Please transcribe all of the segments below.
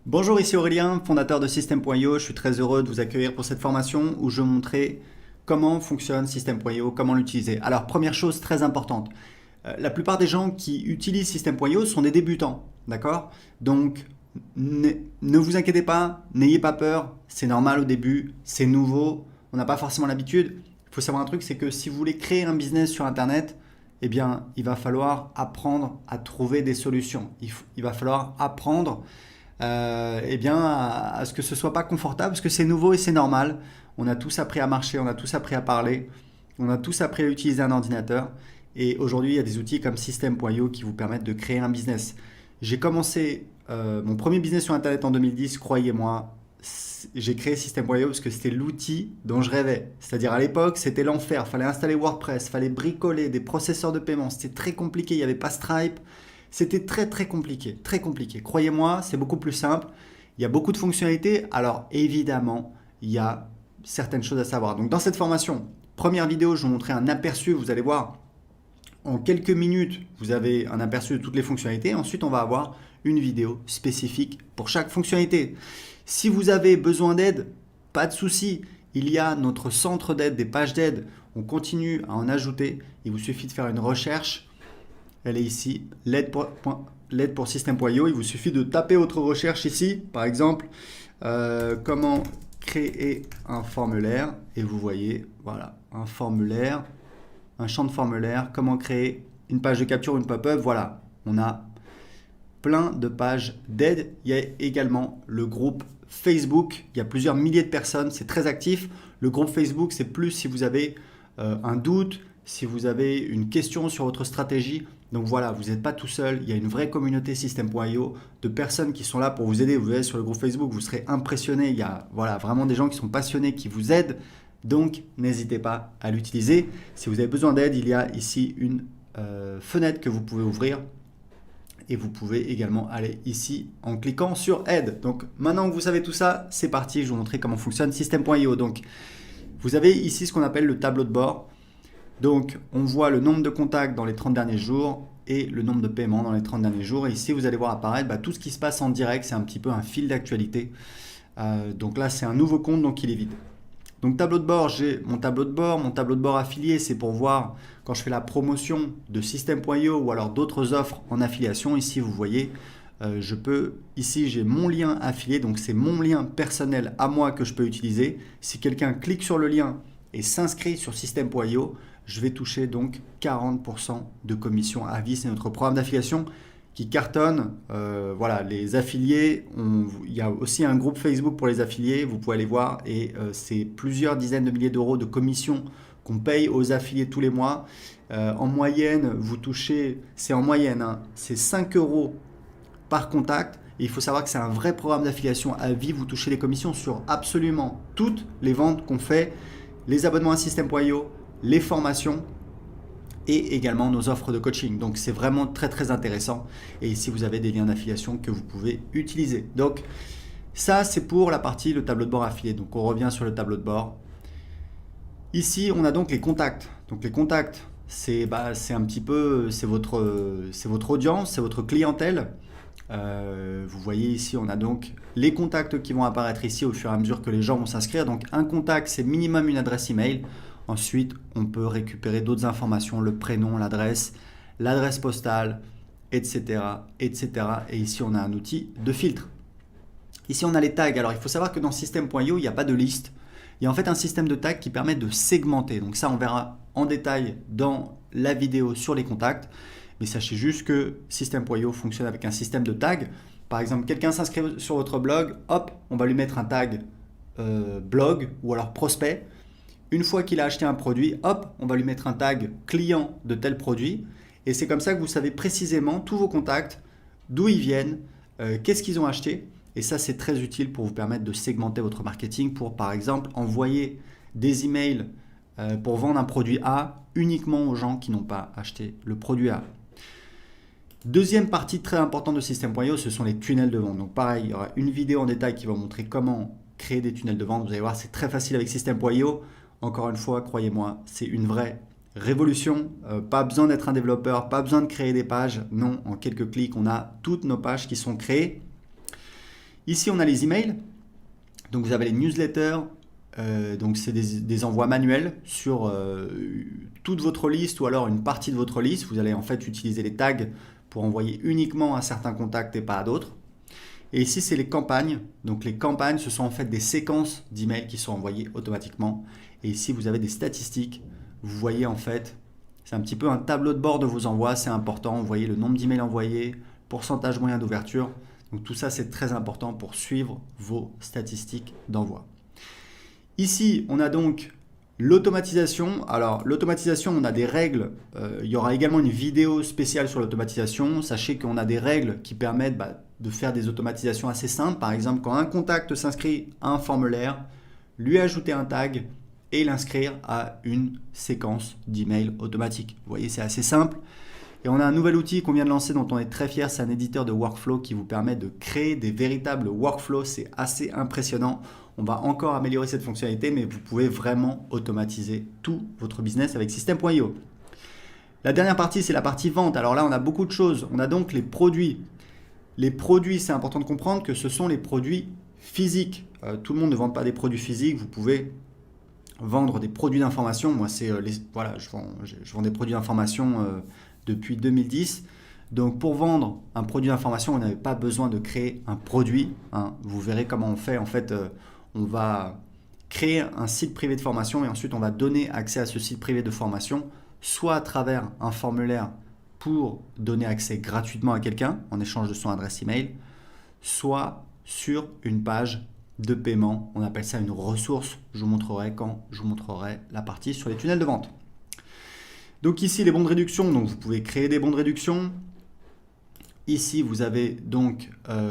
Bonjour, ici Aurélien, fondateur de System.io. Je suis très heureux de vous accueillir pour cette formation où je vais vous montrer comment fonctionne System.io, comment l'utiliser. Alors, première chose très importante, la plupart des gens qui utilisent System.io sont des débutants, d'accord? Donc, ne vous inquiétez pas, n'ayez pas peur, c'est normal au début, c'est nouveau, on n'a pas forcément l'habitude. Il faut savoir un truc, c'est que si vous voulez créer un business sur Internet, eh bien, il va falloir apprendre à trouver des solutions. Il va falloir apprendre eh bien, à ce que ce soit pas confortable, parce que c'est nouveau et c'est normal. On a tous appris à marcher, on a tous appris à parler, on a tous appris à utiliser un ordinateur. Et aujourd'hui, il y a des outils comme System.io qui vous permettent de créer un business. J'ai commencé mon premier business sur Internet en 2010, croyez-moi. J'ai créé System.io parce que c'était l'outil dont je rêvais. C'est-à-dire à l'époque, c'était l'enfer. Il fallait installer WordPress, il fallait bricoler des processeurs de paiement. C'était très compliqué, il n'y avait pas Stripe. C'était très très compliqué, très compliqué. Croyez-moi, c'est beaucoup plus simple. Il y a beaucoup de fonctionnalités. Alors évidemment, il y a certaines choses à savoir. Donc dans cette formation, première vidéo, je vais vous montrer un aperçu. Vous allez voir, en quelques minutes, vous avez un aperçu de toutes les fonctionnalités. Ensuite, on va avoir une vidéo spécifique pour chaque fonctionnalité. Si vous avez besoin d'aide, pas de souci. Il y a notre centre d'aide, des pages d'aide. On continue à en ajouter. Il vous suffit de faire une recherche. Elle est ici, l'aide pour System.io. Il vous suffit de taper votre recherche ici, par exemple, comment créer un formulaire. Et vous voyez, voilà, un formulaire, un champ de formulaire, comment créer une page de capture, une pop-up. Voilà, on a plein de pages d'aide. Il y a également le groupe Facebook. Il y a plusieurs milliers de personnes, c'est très actif. Le groupe Facebook, c'est plus si vous avez un doute, si vous avez une question sur votre stratégie. Donc voilà, vous n'êtes pas tout seul, il y a une vraie communauté System.io de personnes qui sont là pour vous aider. Vous verrez sur le groupe Facebook, vous serez impressionné. Il y a voilà, vraiment des gens qui sont passionnés, qui vous aident. Donc n'hésitez pas à l'utiliser. Si vous avez besoin d'aide, il y a ici une fenêtre que vous pouvez ouvrir. Et vous pouvez également aller ici en cliquant sur aide. Donc maintenant que vous savez tout ça, c'est parti, je vais vous montrer comment fonctionne System.io. Donc vous avez ici ce qu'on appelle le tableau de bord. Donc, on voit le nombre de contacts dans les 30 derniers jours et le nombre de paiements dans les 30 derniers jours. Et ici, vous allez voir apparaître tout ce qui se passe en direct. C'est un petit peu un fil d'actualité. Donc là, c'est un nouveau compte, donc il est vide. Donc, tableau de bord, j'ai mon tableau de bord. Mon tableau de bord affilié, c'est pour voir quand je fais la promotion de System.io ou alors d'autres offres en affiliation. Ici, vous voyez, ici, j'ai mon lien affilié. Donc, c'est mon lien personnel à moi que je peux utiliser. Si quelqu'un clique sur le lien et s'inscrit sur System.io, je vais toucher donc 40% de commission à vie. C'est notre programme d'affiliation qui cartonne. Voilà, les affiliés, il y a aussi un groupe Facebook pour les affiliés, vous pouvez aller voir, et c'est plusieurs dizaines de milliers d'euros de commissions qu'on paye aux affiliés tous les mois. En moyenne, vous touchez, c'est en moyenne, hein, c'est 5 euros par contact. Et il faut savoir que c'est un vrai programme d'affiliation à vie. Vous touchez les commissions sur absolument toutes les ventes qu'on fait, les abonnements à System.io, les formations et également nos offres de coaching. Donc c'est vraiment très très intéressant. Et ici vous avez des liens d'affiliation que vous pouvez utiliser. Donc ça c'est pour la partie le tableau de bord affilié. Donc on revient sur le tableau de bord. Ici on a donc les contacts. Donc les contacts c'est un petit peu c'est votre audience, c'est votre clientèle. Vous voyez ici on a donc les contacts qui vont apparaître ici au fur et à mesure que les gens vont s'inscrire. Donc un contact c'est minimum une adresse email. Ensuite, on peut récupérer d'autres informations, le prénom, l'adresse postale, etc., etc. Et ici, on a un outil de filtre. Ici, on a les tags. Alors, il faut savoir que dans System.io, il n'y a pas de liste. Il y a en fait un système de tags qui permet de segmenter. Donc ça, on verra en détail dans la vidéo sur les contacts. Mais sachez juste que System.io fonctionne avec un système de tags. Par exemple, quelqu'un s'inscrit sur votre blog, hop, on va lui mettre un tag blog ou alors prospect. Une fois qu'il a acheté un produit, hop, on va lui mettre un tag client de tel produit. Et c'est comme ça que vous savez précisément tous vos contacts, d'où ils viennent, qu'est-ce qu'ils ont acheté. Et ça, c'est très utile pour vous permettre de segmenter votre marketing pour, par exemple, envoyer des emails pour vendre un produit A uniquement aux gens qui n'ont pas acheté le produit A. Deuxième partie très importante de System.io, ce sont les tunnels de vente. Donc pareil, il y aura une vidéo en détail qui va vous montrer comment créer des tunnels de vente. Vous allez voir, c'est très facile avec System.io. Encore une fois, croyez-moi, c'est une vraie révolution. Pas besoin d'être un développeur, pas besoin de créer des pages. Non, en quelques clics, on a toutes nos pages qui sont créées. Ici, on a les emails. Donc, vous avez les newsletters. Donc, c'est des envois manuels sur toute votre liste ou alors une partie de votre liste. Vous allez en fait utiliser les tags pour envoyer uniquement à certains contacts et pas à d'autres. Et ici, c'est les campagnes. Donc, les campagnes, ce sont en fait des séquences d'emails qui sont envoyées automatiquement. Et ici, vous avez des statistiques. Vous voyez en fait, c'est un petit peu un tableau de bord de vos envois. C'est important. Vous voyez le nombre d'emails envoyés, pourcentage moyen d'ouverture. Donc, tout ça, c'est très important pour suivre vos statistiques d'envoi. Ici, on a donc l'automatisation. Alors, l'automatisation, on a des règles. Il y aura également une vidéo spéciale sur l'automatisation. Sachez qu'on a des règles qui permettent de faire des automatisations assez simples. Par exemple, quand un contact s'inscrit à un formulaire, lui ajouter un tag et l'inscrire à une séquence d'emails automatique. Vous voyez, c'est assez simple. Et on a un nouvel outil qu'on vient de lancer dont on est très fier. C'est un éditeur de workflow qui vous permet de créer des véritables workflows. C'est assez impressionnant. On va encore améliorer cette fonctionnalité, mais vous pouvez vraiment automatiser tout votre business avec System.io. La dernière partie, c'est la partie vente. Alors là, on a beaucoup de choses. On a donc les produits. Les produits, c'est important de comprendre que ce sont les produits physiques. Tout le monde ne vend pas des produits physiques. Vous pouvez vendre des produits d'information. Moi, je vends des produits d'information depuis 2010. Donc, pour vendre un produit d'information, vous n'avez pas besoin de créer un produit. Vous verrez comment on fait. En fait, on va créer un site privé de formation et ensuite, on va donner accès à ce site privé de formation, soit à travers un formulaire pour donner accès gratuitement à quelqu'un en échange de son adresse email, soit sur une page de paiement. On appelle ça une ressource. Je vous montrerai quand je vous montrerai la partie sur les tunnels de vente. Donc ici, les bons de réduction. Donc vous pouvez créer des bons de réduction. Ici, vous avez donc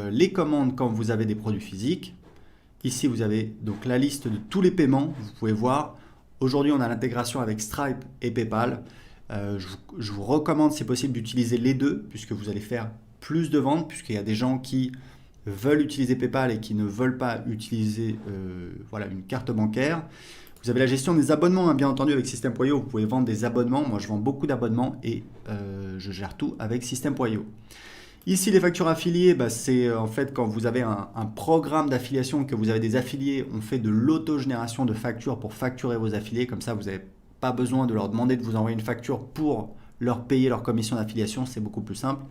les commandes quand vous avez des produits physiques. Ici, vous avez donc la liste de tous les paiements. Vous pouvez voir. Aujourd'hui, on a l'intégration avec Stripe et PayPal. Je vous recommande, si possible, d'utiliser les deux puisque vous allez faire plus de ventes, puisqu'il y a des gens qui veulent utiliser PayPal et qui ne veulent pas utiliser une carte bancaire. Vous avez la gestion des abonnements, bien entendu, avec System.io. Vous pouvez vendre des abonnements. Moi, je vends beaucoup d'abonnements et je gère tout avec System.io. Ici, les factures affiliées, c'est en fait quand vous avez un programme d'affiliation, que vous avez des affiliés, on fait de l'autogénération de factures pour facturer vos affiliés. Comme ça, vous n'avez pas besoin de leur demander de vous envoyer une facture pour leur payer leur commission d'affiliation. C'est beaucoup plus simple.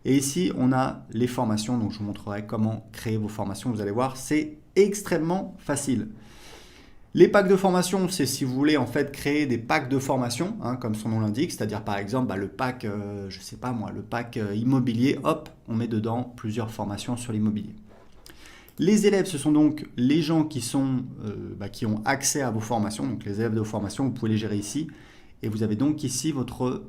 Et ici, on a les formations. Donc, je vous montrerai comment créer vos formations. Vous allez voir, c'est extrêmement facile. Les packs de formation, c'est si vous voulez en fait créer des packs de formation, comme son nom l'indique, c'est-à-dire par exemple le pack, le pack immobilier, hop, on met dedans plusieurs formations sur l'immobilier. Les élèves, ce sont donc les gens qui ont accès à vos formations, donc les élèves de vos formations, vous pouvez les gérer ici. Et vous avez donc ici votre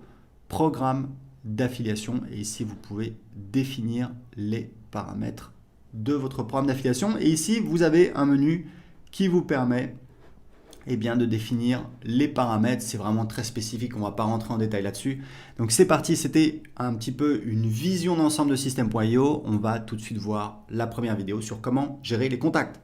programme d'affiliation et ici vous pouvez définir les paramètres de votre programme d'affiliation. Et ici, vous avez un menu qui vous permet de définir les paramètres. C'est vraiment très spécifique, on ne va pas rentrer en détail là-dessus. Donc c'est parti, c'était un petit peu une vision d'ensemble de System.io. On va tout de suite voir la première vidéo sur comment gérer les contacts.